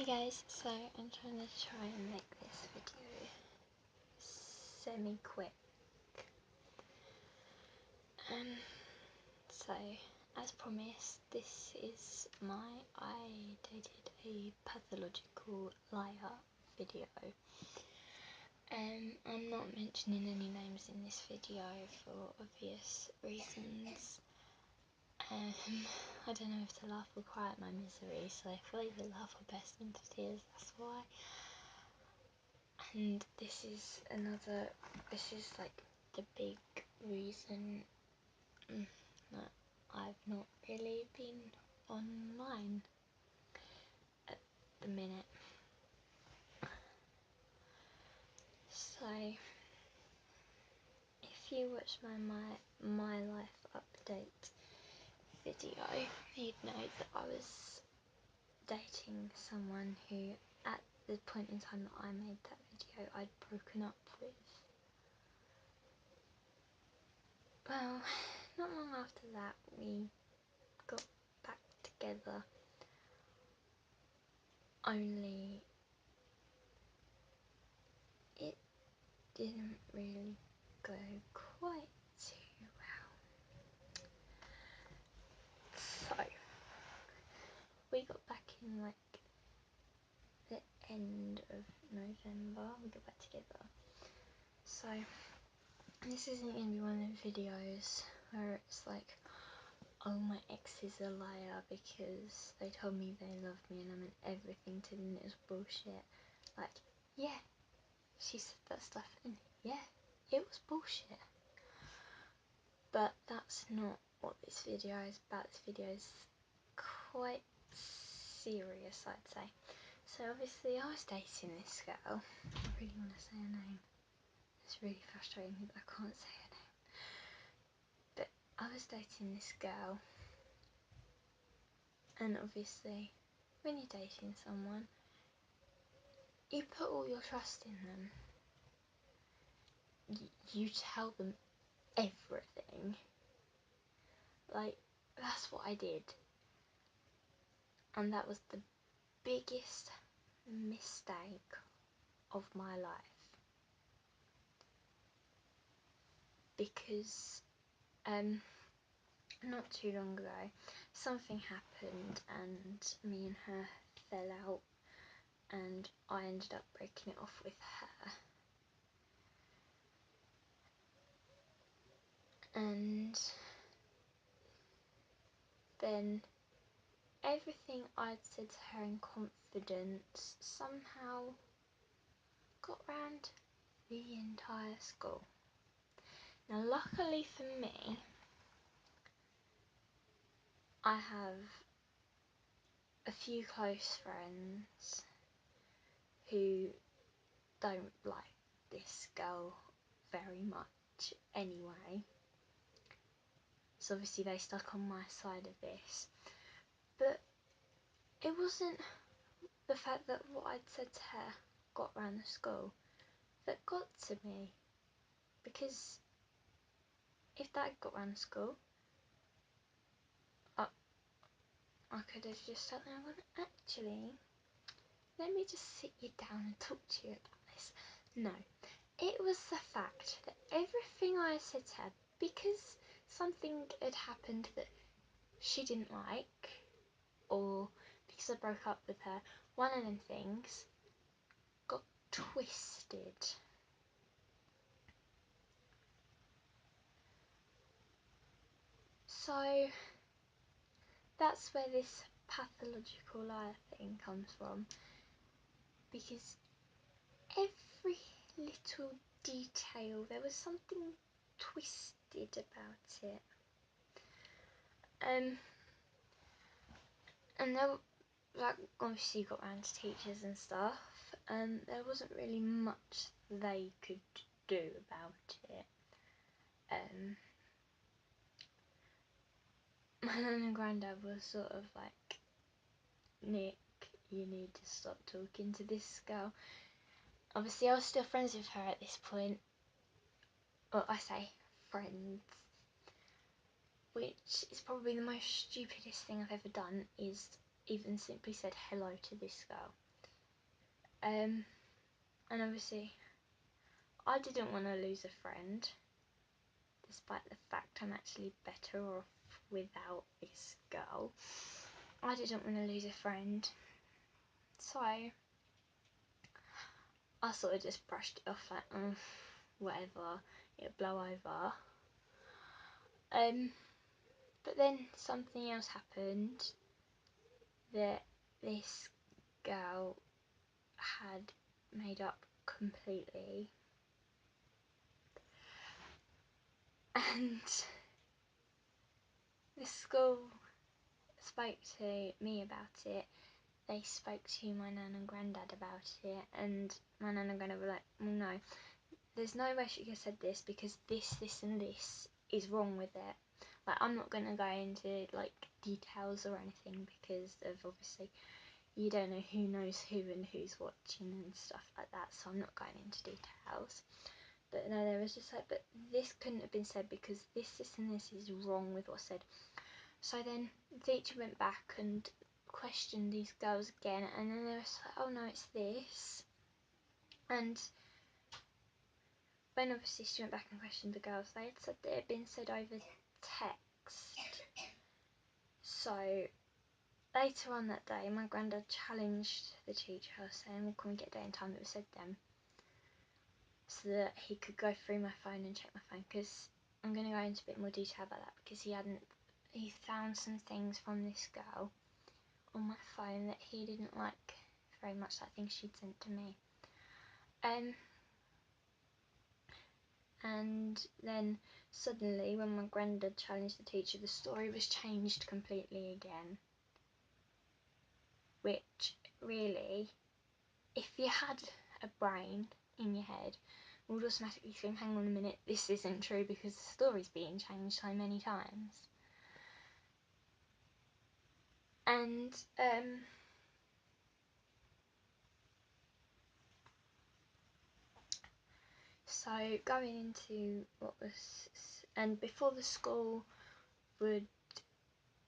Hey guys, so I'm trying to make this video semi-quick. So as promised, this is I dated a pathological liar video. I'm not mentioning any names in this video for obvious reasons. I don't know if to laugh or cry at my misery, so if I either laugh or burst into tears, that's why. And this is like the big reason that I've not really been online at the minute. So if you watch my life update video, you'd know that I was dating someone who, at the point in time that I made that video, I'd broken up with. Well, not long after that we got back together, only it didn't really go quite too well. So we got back in like the end of November, we got back together. So this isn't going to be one of those videos where it's like, oh, my ex is a liar because they told me they loved me and I meant everything to them and it was bullshit. Like, yeah, she said that stuff and yeah, it was bullshit. But that's not what this video is about. This video is quite serious, I'd say. So obviously I was dating this girl. I really want to say her name. It's really frustrating that I can't say her name. But I was dating this girl, and obviously when you're dating someone, you put all your trust in them. You tell them everything. Like, that's what I did. And that was the biggest mistake of my life. Because not too long ago something happened and me and her fell out and I ended up breaking it off with her. And then everything I'd said to her in confidence somehow got round the entire school. Now luckily for me, I have a few close friends who don't like this girl very much anyway. So obviously they stuck on my side of this. But it wasn't the fact that what I'd said to her got round the school that got to me. Because if that had got round the school, I could have just sat there and gone, actually, let me just sit you down and talk to you about this. No, it was the fact that everything I said to her, because something had happened that she didn't like, or because I broke up with her, one of them things got twisted. So that's where this pathological liar thing comes from, because every little detail, there was something twisted about it. And then, like, obviously got round to teachers and stuff, and there wasn't really much they could do about it. My nan and granddad was sort of like, Nick, you need to stop talking to this girl. Obviously I was still friends with her at this point. Well, I say friends, which is probably the most stupidest thing I've ever done, is even simply said hello to this girl. And obviously I didn't want to lose a friend, despite the fact I'm actually better off without this girl. I didn't want to lose a friend, so I sort of just brushed it off like, whatever, it'll blow over. But then something else happened that this girl had made up completely, and the school spoke to me about it. They spoke to my nan and granddad about it, and my nan and granddad were like, well, no, there's no way she could have said this because this and this is wrong with it. Like, I'm not going to go into like details or anything because of obviously you don't know who knows who and who's watching and stuff like that, so I'm not going into details. But no, there was just like, but this couldn't have been said because this and this is wrong with what's said. So then the teacher went back and questioned these girls again, and then they were like, oh no, it's this. And when obviously she went back and questioned the girls, they had said that it had been said over text. So later on that day, my granddad challenged the teacher, saying, well, can we get a day and time that was said then? So that he could go through my phone and check my phone, because I'm going to go into a bit more detail about that, because he found some things from this girl on my phone that he didn't like very much, like things she'd sent to me. And then suddenly, when my granddad challenged the teacher, the story was changed completely again. Which, really, if you had a brain in your head, would automatically think, hang on a minute, this isn't true because the story's being changed so many times. And, so going into what was, and before the school would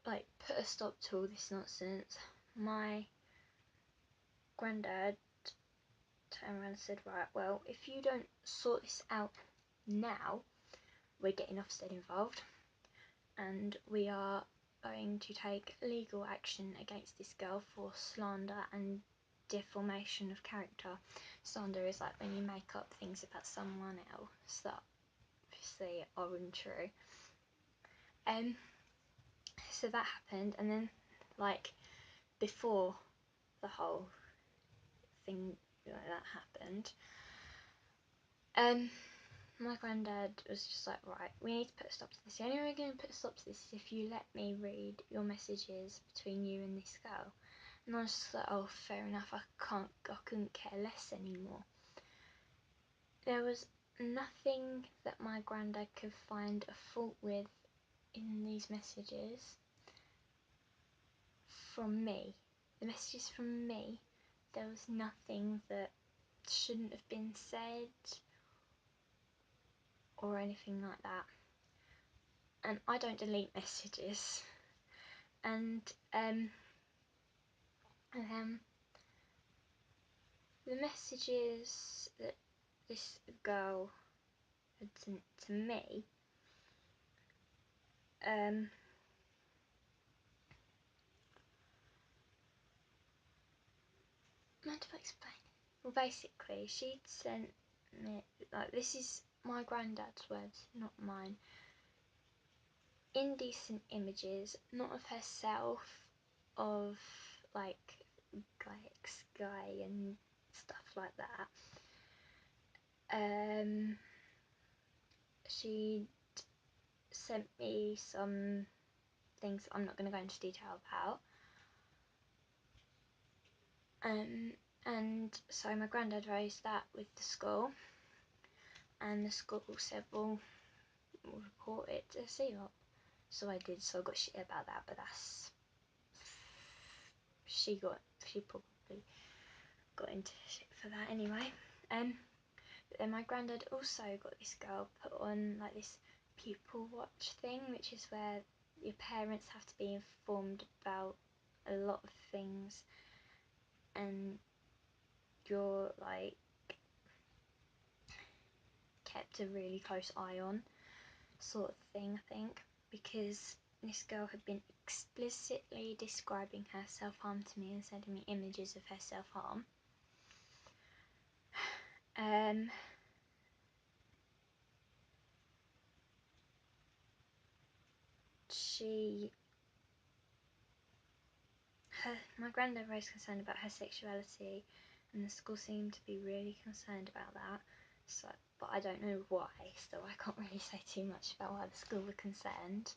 like put a stop to all this nonsense, my granddad turned around and said, right, well, if you don't sort this out now, we're getting Ofsted involved and we are going to take legal action against this girl for slander and deformation of character. Slander is like when you make up things about someone else that obviously are untrue. So that happened, and then like before the whole thing like that happened, my granddad was just like, right, we need to put a stop to this. The only way we're going to put a stop to this is if you let me read your messages between you and this girl. And I was just like, oh, fair enough, I couldn't care less anymore. There was nothing that my granddad could find a fault with in these messages from me. The messages from me, there was nothing that shouldn't have been said or anything like that. And I don't delete messages. And the messages that this girl had sent to me, how do I explain? Well, basically, she'd sent me, like, this is my granddad's words, not mine, indecent images, not of herself, of like Guy and stuff like that. She sent me some things I'm not going to go into detail about. And so my granddad raised that with the school, and the school said, well, we'll report it to CEOP. So I did, so I got shit about that, but that's, she probably got into shit for that anyway. But then my granddad also got this girl put on like this pupil watch thing, which is where your parents have to be informed about a lot of things, and you're like kept a really close eye on, sort of thing, I think, because this girl had been explicitly describing her self-harm to me and sending me images of her self-harm. My granddad was concerned about her sexuality, and the school seemed to be really concerned about that. So, but I don't know why, so I can't really say too much about why the school were concerned.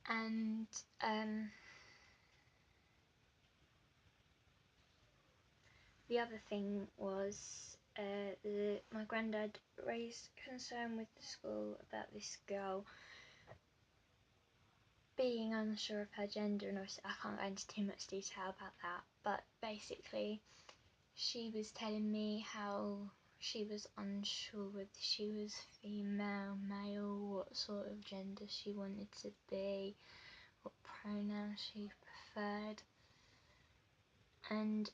And the other thing was my granddad raised concern with the school about this girl being unsure of her gender, and obviously I can't go into too much detail about that, but basically she was telling me how she was unsure whether she was female, male, what sort of gender she wanted to be, what pronouns she preferred. And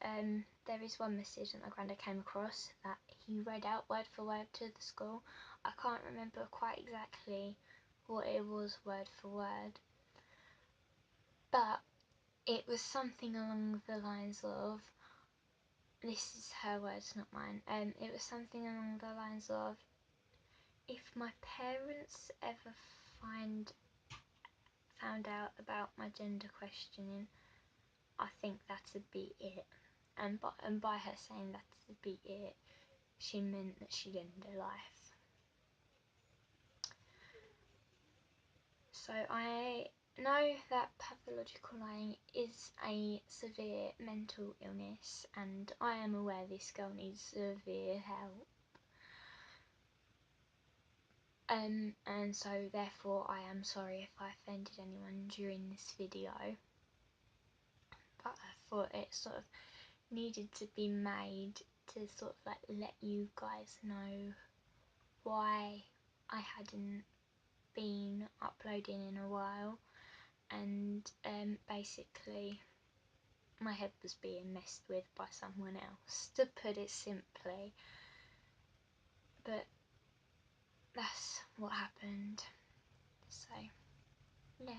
there is one message that my granddad came across that he read out word for word to the school. I can't remember quite exactly what it was word for word, but it was something along the lines of, this is her words, not mine, it was something along the lines of, if my parents ever found out about my gender questioning, I think that'd be it. And by her saying that'd be it, she meant that she'd end her life. So I know that pathological lying is a severe mental illness, and I am aware this girl needs severe help. And so therefore I am sorry if I offended anyone during this video, but I thought it sort of needed to be made to sort of like let you guys know why I hadn't been uploading in a while, and basically my head was being messed with by someone else, to put it simply. But that's what happened. So yeah.